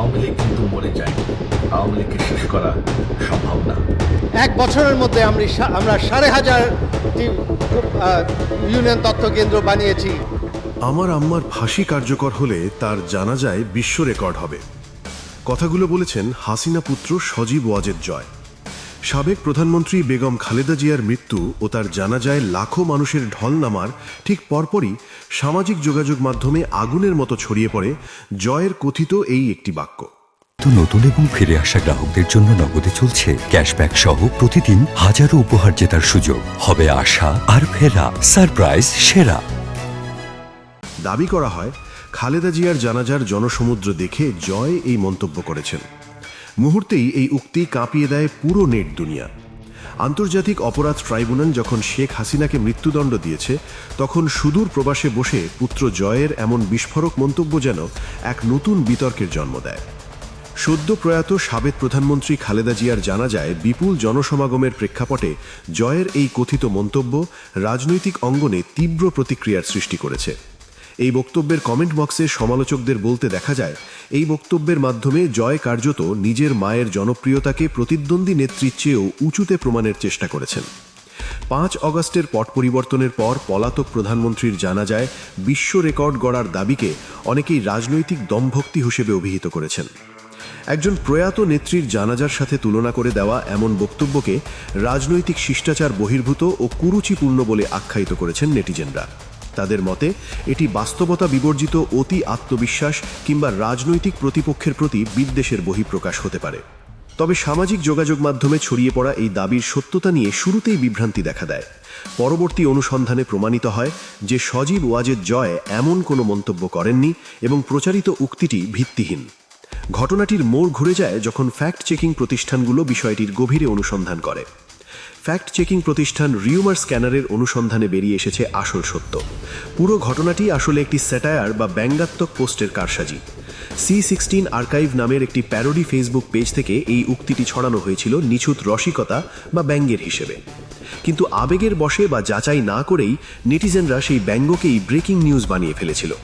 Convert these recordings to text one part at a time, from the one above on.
আওয়ামী লীগ কিন্তু মরে যায়, আওয়ামী লীগকে শেষ করা সম্ভব না। এক বছরের মধ্যে আমরা 5,500টি ইউনিয়ন তথ্য কেন্দ্র বানিয়েছি। আমার আম্মার ফাঁসি কার্যকর হলে তার জানাজায় বিশ্ব রেকর্ড হবে। কথাগুলো বলেছেন হাসিনা পুত্র সজীব ওয়াজেদ জয়। সাবেক প্রধানমন্ত্রী বেগম খালেদা জিয়ার মৃত্যু ও তার জানাজায় লাখো মানুষের ঢল নামার ঠিক পরপরই সামাজিক যোগাযোগ মাধ্যমে আগুনের মতো ছড়িয়ে পড়ে জয়ের কথিত এই একটি বাক্য। তো নতুন এবং ফিরে আসা গ্রাহকদের জন্য নগদে চলছে ক্যাশব্যাক সহ প্রতিদিন হাজারো উপহার জেতার সুযোগ। হবে আশা আর ফেরা, সারপ্রাইজ সেরা। দাবি করা হয় খালেদা জিয়ার জানাজার জনসমুদ্র দেখে জয় এই মন্তব্য করেছেন। মুহূর্তেই এই উক্তি কাঁপিয়ে দেয় পুরো নেট দুনিয়া। আন্তর্জাতিক অপরাধ ট্রাইব্যুনাল যখন শেখ হাসিনাকে মৃত্যুদণ্ড দিয়েছে, তখন সুদূর প্রবাসে বসে পুত্র জয়ের এমন বিস্ফোরক মন্তব্য যেন এক নতুন বিতর্কের জন্ম দেয়। সদ্য প্রয়াত সাবেক প্রধানমন্ত্রী খালেদা জিয়ার জানাজায় বিপুল জনসমাগমের প্রেক্ষাপটে জয়ের এই কথিত মন্তব্য রাজনৈতিক অঙ্গনে তীব্র প্রতিক্রিয়ার সৃষ্টি করেছে। এই বক্তব্যের কমেন্ট বক্সে সমালোচকদের বলতে দেখা যায়, এই বক্তব্যের মাধ্যমে জয় কার্যত নিজের মায়ের জনপ্রিয়তাকে প্রতিদ্বন্দ্বী নেত্রীর চেয়েও উঁচুতে প্রমাণের চেষ্টা করেছেন। 5 অগস্টের পট পরিবর্তনের পর পলাতক প্রধানমন্ত্রীর জানাজায় বিশ্ব রেকর্ড গড়ার দাবিকে অনেকেই রাজনৈতিক দমভক্তি হিসেবে অভিহিত করেছেন। একজন প্রয়াত নেত্রীর জানাজার সাথে তুলনা করে দেওয়া এমন বক্তব্যকে রাজনৈতিক শিষ্টাচার বহির্ভূত ও কুরুচিপূর্ণ বলে আখ্যায়িত করেছেন নেটিজেনরা। তাদের মতে এটি বাস্তবতা বিবর্জিত অতি আত্মবিশ্বাস কিংবা রাজনৈতিক প্রতিপক্ষের প্রতি বিদ্বেষের বহিঃপ্রকাশ হতে পারে। তবে সামাজিক যোগাযোগ মাধ্যমে ছড়িয়ে পড়া এই দাবির সত্যতা নিয়ে শুরুতেই বিভ্রান্তি দেখা দেয়। পরবর্তী অনুসন্ধানে প্রমাণিত হয় যে সজীব ওয়াজেদ জয় এমন কোনো মন্তব্য করেননি এবং প্রচারিত উক্তিটি ভিত্তিহীন। ঘটনাটির মোড় ঘুরে যায় যখন ফ্যাক্ট চেকিং প্রতিষ্ঠানগুলো বিষয়টির গভীরে অনুসন্ধান করে। ফ্যাক্ট চেকিং প্রতিষ্ঠান রিউমার স্ক্যানারের অনুসন্ধানে বেরিয়ে এসেছে আসল সত্য। পুরো ঘটনাটি আসলে একটি স্যাটায়ার বা ব্যঙ্গাত্মক পোস্টের কারসাজি। C16 আর্কাইভ নামের একটি প্যারোডি ফেসবুক পেজ থেকে এই উক্তিটি ছড়ানো হয়েছিল নিছুত রসিকতা বা ব্যঙ্গের হিসেবে। কিন্তু আবেগের বশে বা যাচাই না করেই নেটিজেনরা সেই ব্যঙ্গকেই ব্রেকিং নিউজ বানিয়ে ফেলেছিল।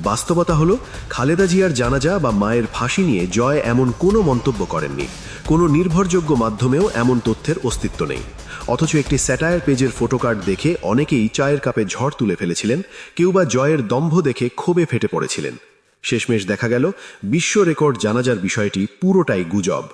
বাস্তবতা হলো, খালেদা জিয়ার জানাজা বা মায়ের ফাঁসি নিয়ে জয় এমন কোনো মন্তব্য করেননি। কোনো নির্ভরযোগ্য মাধ্যমেও এমন তথ্যের অস্তিত্ব নেই। অথচ একটি স্যাটায়ার পেজের ফটোকার্ড দেখে অনেকেই চায়ের কাপে ঝড় তুলে ফেলেছিলেন, কেউ বা জয়ের দম্ভ দেখে ক্ষোভে ফেটে পড়েছিলেন। শেষমেশ দেখা গেল বিশ্ব রেকর্ড জানাজার বিষয়টি পুরোটাই গুজব।